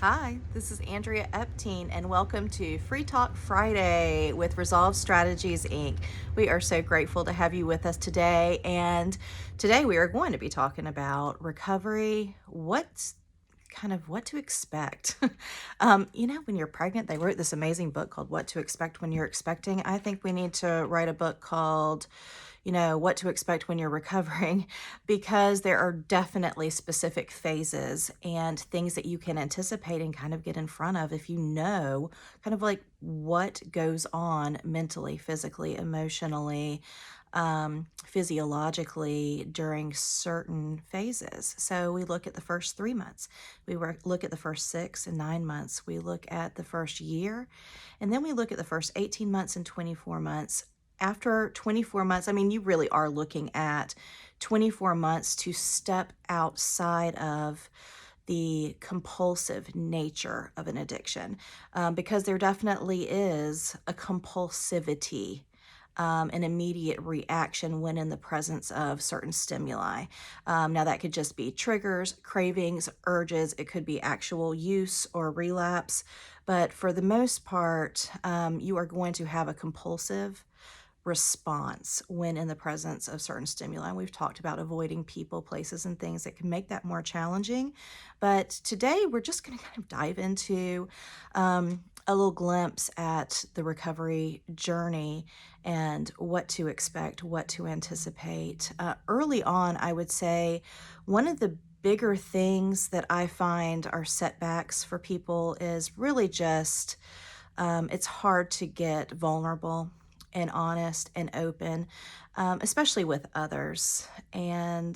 Hi, this is Andrea Epstein, and welcome to Free Talk Friday with Resolve Strategies Inc. We are so grateful to have you with us today. And today we are going to be talking about recovery, what to expect. When you're pregnant, they wrote this amazing book called What to Expect When You're Expecting. I think we need to write a book called what to expect when you're recovering, because there are definitely specific phases and things that you can anticipate and kind of get in front of if you know kind of like what goes on mentally, physically, emotionally, physiologically during certain phases. So we look at the first 3 months, look at the first 6 and 9 months, we look at the first year, and then we look at the first 18 months and 24 months. After 24 months, I mean, you really are looking at 24 months to step outside of the compulsive nature of an addiction, because there definitely is a compulsivity, an immediate reaction when in the presence of certain stimuli. Now, that could just be triggers, cravings, urges. It could be actual use or relapse. But for the most part, you are going to have a compulsive response when in the presence of certain stimuli. We've talked about avoiding people, places, and things that can make that more challenging. But today we're just going to kind of dive into a little glimpse at the recovery journey and what to expect, what to anticipate. Early on, I would say one of the bigger things that I find are setbacks for people is really just it's hard to get vulnerable and honest and open, especially with others. And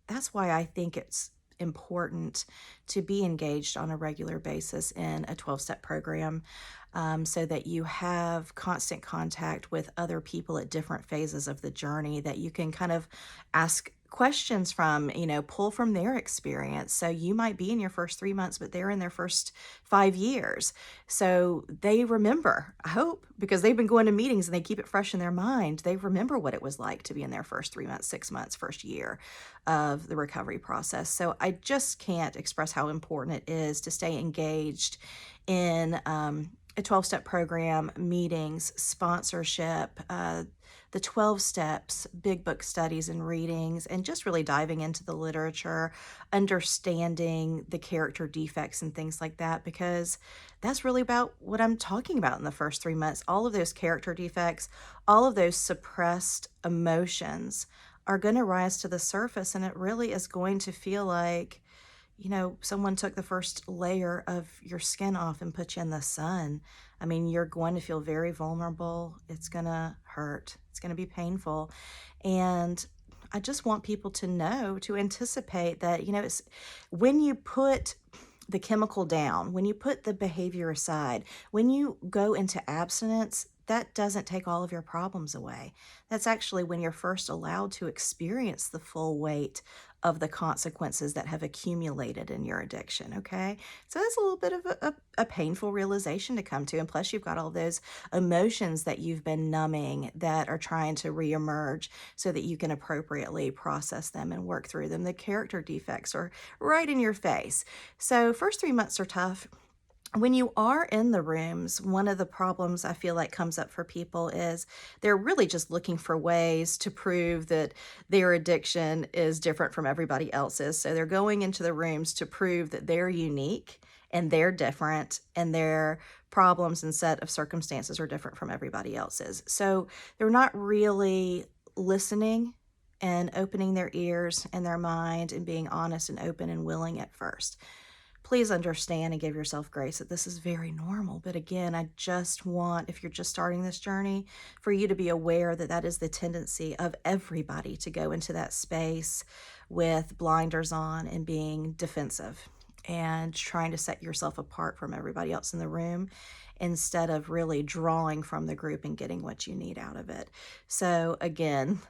that's why I think it's important to be engaged on a regular basis in a 12-step program, so that you have constant contact with other people at different phases of the journey that you can kind of ask questions from, pull from their experience. So you might be in your first 3 months, but they're in their first 5 years. So they remember, I hope, because they've been going to meetings and they keep it fresh in their mind. They remember what it was like to be in their first 3 months, 6 months, first year of the recovery process. So I just can't express how important it is to stay engaged in a 12-step program, meetings, sponsorship, the 12 steps, big book studies and readings, and just really diving into the literature, understanding the character defects and things like that, because that's really about what I'm talking about in the first 3 months. All of those character defects, all of those suppressed emotions are going to rise to the surface, and it really is going to feel like someone took the first layer of your skin off and put you in the sun. I mean, you're going to feel very vulnerable. It's going to hurt. It's going to be painful. And I just want people to know, to anticipate that, it's when you put the chemical down, when you put the behavior aside, when you go into abstinence, that doesn't take all of your problems away. That's actually when you're first allowed to experience the full weight of the consequences that have accumulated in your addiction, okay? So that's a little bit of a painful realization to come to. And plus, you've got all those emotions that you've been numbing that are trying to reemerge so that you can appropriately process them and work through them. The character defects are right in your face. So, first 3 months are tough. When you are in the rooms, one of the problems I feel like comes up for people is they're really just looking for ways to prove that their addiction is different from everybody else's. So they're going into the rooms to prove that they're unique and they're different and their problems and set of circumstances are different from everybody else's. So they're not really listening and opening their ears and their mind and being honest and open and willing at first. Please understand and give yourself grace that this is very normal. But again, I just want, if you're just starting this journey, for you to be aware that that is the tendency of everybody to go into that space with blinders on and being defensive and trying to set yourself apart from everybody else in the room instead of really drawing from the group and getting what you need out of it. So again,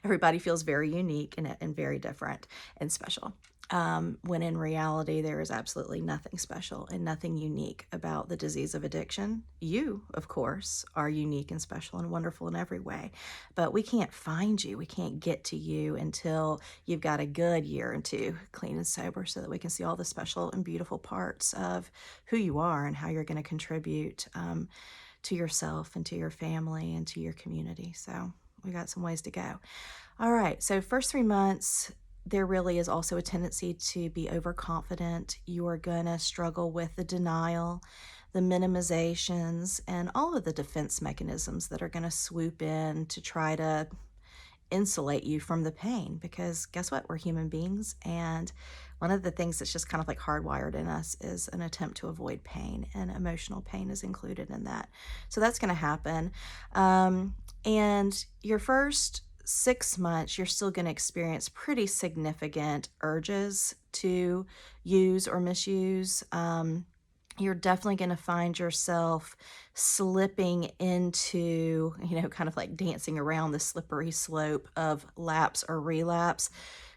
everybody feels very unique and very different and special. when in reality, there is absolutely nothing special and nothing unique about the disease of addiction. You, of course, are unique and special and wonderful in every way, but we can't find you. We can't get to you until you've got a good year or two clean and sober so that we can see all the special and beautiful parts of who you are and how you're going to contribute to yourself and to your family and to your community. So we got some ways to go. All right, so first 3 months, there really is also a tendency to be overconfident. You are going to struggle with the denial, the minimizations, and all of the defense mechanisms that are going to swoop in to try to insulate you from the pain. Because guess what? We're human beings. And one of the things that's just kind of like hardwired in us is an attempt to avoid pain, and emotional pain is included in that. So that's going to happen. And your first 6 months, you're still going to experience pretty significant urges to use or misuse. You're definitely going to find yourself slipping into, kind of like dancing around the slippery slope of lapse or relapse.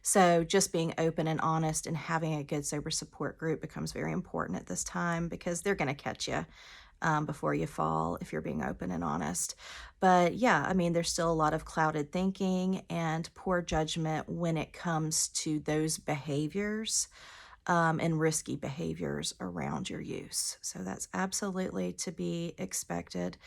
So, just being open and honest and having a good sober support group becomes very important at this time because they're going to catch you before you fall if you're being open and honest. But yeah, I mean, there's still a lot of clouded thinking and poor judgment when it comes to those behaviors and risky behaviors around your use. So that's absolutely to be expected.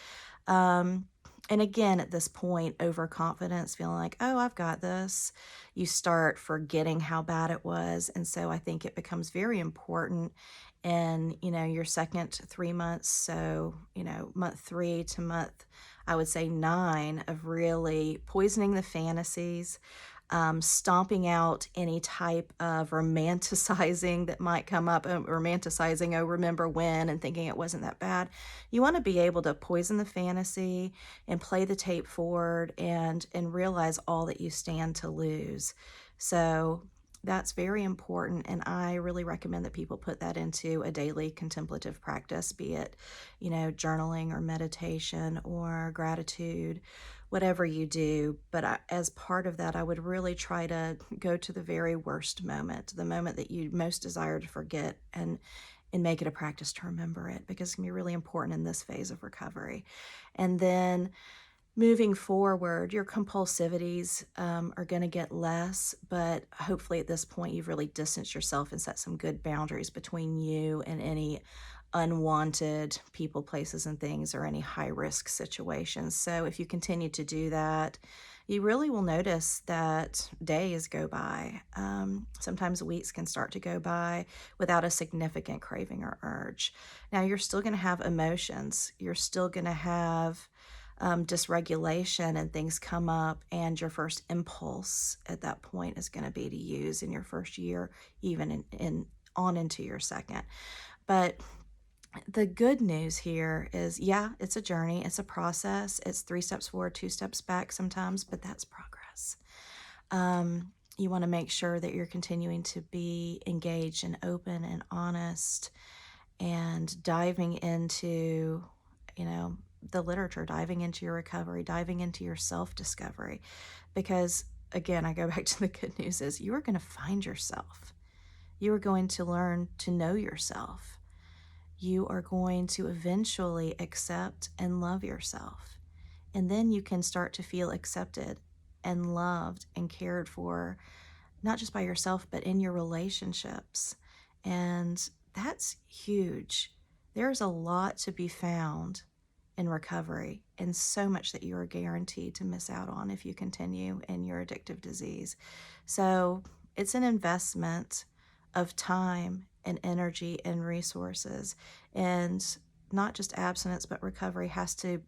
Um, and again, at this point, overconfidence, feeling like, oh, I've got this, you start forgetting how bad it was. And so I think it becomes very important in, your second 3 months. So, month 3 to month, I would say 9 of really poisoning the fantasies, stomping out any type of romanticizing that might come up, romanticizing, oh, remember when, and thinking it wasn't that bad. You want to be able to poison the fantasy and play the tape forward and realize all that you stand to lose. So that's very important, and I really recommend that people put that into a daily contemplative practice, be it, journaling or meditation or gratitude, whatever you do. But as part of that, I would really try to go to the very worst moment, the moment that you most desire to forget, and make it a practice to remember it, because it's going to be really important in this phase of recovery. And then moving forward, your compulsivities are going to get less, but hopefully at this point you've really distanced yourself and set some good boundaries between you and any unwanted people, places, and things, or any high risk situations. So if you continue to do that, you really will notice that days go by. Sometimes weeks can start to go by without a significant craving or urge. Now, you're still going to have emotions. You're still going to have dysregulation, and things come up, and your first impulse at that point is going to be to use in your first year, even in on into your second. But the good news here is, yeah, it's a journey, it's a process, it's 3 steps forward, 2 steps back sometimes, but that's progress. You want to make sure that you're continuing to be engaged and open and honest, and diving into, the literature, diving into your recovery, diving into your self-discovery. Because again, I go back to the good news is you are going to find yourself. You are going to learn to know yourself. You are going to eventually accept and love yourself. And then you can start to feel accepted and loved and cared for, not just by yourself, but in your relationships. And that's huge. There's a lot to be found in recovery, and so much that you are guaranteed to miss out on if you continue in your addictive disease. So it's an investment of time and energy and resources. And not just abstinence, but recovery has to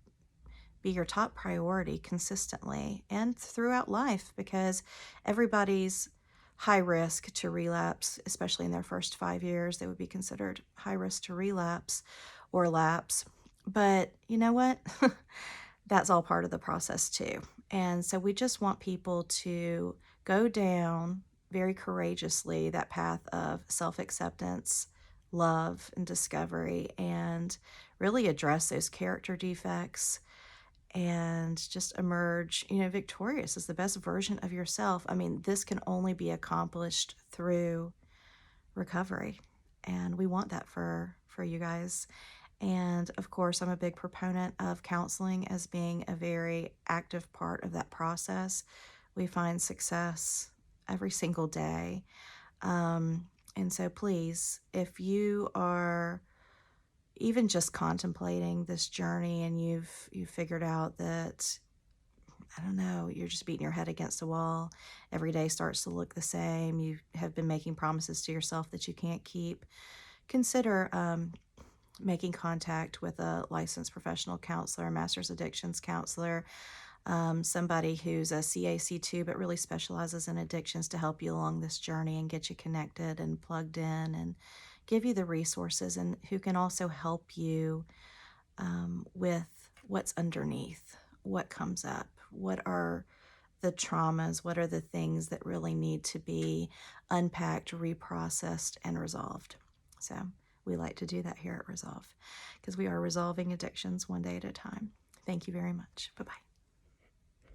be your top priority consistently and throughout life, because everybody's high risk to relapse, especially in their first 5 years. They would be considered high risk to relapse or lapse. But you know what? That's all part of the process too. And so we just want people to go down very courageously that path of self-acceptance, love, and discovery, and really address those character defects and just emerge, victorious as the best version of yourself. I mean, this can only be accomplished through recovery. And we want that for you guys. And of course, I'm a big proponent of counseling as being a very active part of that process. We find success every single day. And so please, if you are even just contemplating this journey and you've figured out that, I don't know, you're just beating your head against a wall, every day starts to look the same, you have been making promises to yourself that you can't keep, consider making contact with a licensed professional counselor, a master's addictions counselor, somebody who's a CAC2 but really specializes in addictions to help you along this journey and get you connected and plugged in and give you the resources, and who can also help you with what's underneath, what comes up, what are the traumas, what are the things that really need to be unpacked, reprocessed, and resolved. So we like to do that here at Resolve because we are resolving addictions one day at a time. Thank you very much. Bye-bye.